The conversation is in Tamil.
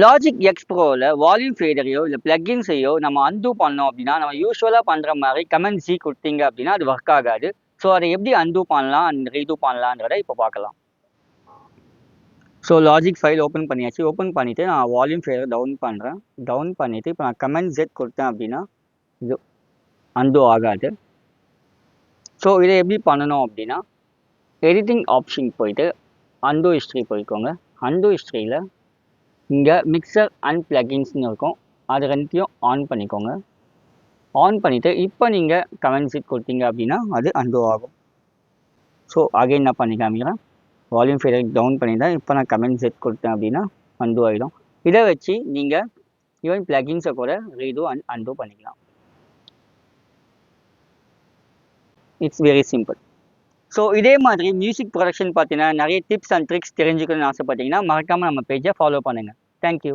லாஜிக் எக்ஸ் ப்ரோவில் வால்யூம் ஃபேடரையோ இல்லை பிளக்கின்ஸையோ நம்ம அன்டூ பண்ணோம் அப்படின்னா நம்ம யூஸ்வலாக பண்ணுற மாதிரி கமெண்ட் ஜி கொடுத்தீங்க அப்படின்னா அது ஒர்க் ஆகாது. ஸோ அதை எப்படி அன்டூ பண்ணலாம் அண்ட் ரீடூ பண்ணலான்றதை இப்போ பார்க்கலாம். ஸோ லாஜிக் ஃபைல் ஓப்பன் பண்ணியாச்சு. ஓப்பன் பண்ணிவிட்டு நான் வால்யூம் ஃபேடரை டவுன் பண்ணுறேன். டவுன் பண்ணிவிட்டு இப்போ நான் கமெண்ட் ஜெட் கொடுத்தேன் அப்படின்னா இது அன்டூ ஆகாது. ஸோ இதை எப்படி பண்ணணும் அப்படின்னா எடிட்டிங் ஆப்ஷன் போயிட்டு அன்டூ ஹிஸ்ட்ரி போய்க்கோங்க. அன்டூ ஹிஸ்ட்ரியில் இங்கே மிக்சர் அண்ட் பிளகின்ஸ்னு இருக்கும், அது ரெண்டுத்தையும் ஆன் பண்ணிக்கோங்க. ஆன் பண்ணிவிட்டு இப்போ நீங்கள் கமெண்ட் செட் கொடுத்தீங்க அப்படின்னா அது அன்டூ ஆகும். ஸோ அகைன் நான் பண்ணி காமிக்கிறேன். வால்யூம் ஃபேடர் டவுன் பண்ணிட்டேன். இப்போ நான் கமெண்ட் செட் கொடுத்தேன் அப்படின்னா அன்டூ ஆகிடும். இதை வச்சு நீங்கள் ஈவன் பிளகின்ஸை கூட ரீடூ அண்ட் அன்டூ பண்ணிக்கலாம். It's very simple. ஸோ இதே மாதிரி மியூசிக் ப்ரொடக்ஷன் பார்த்தீங்கன்னா நிறைய டிப்ஸ் அண்ட் ட்ரிக்ஸ் தெரிஞ்சுக்கணும்னு ஆசைப்பட்டீங்கன்னா மறக்காமல் நம்ம பேஜை ஃபாலோ பண்ணுங்கள். தேங்க்யூ.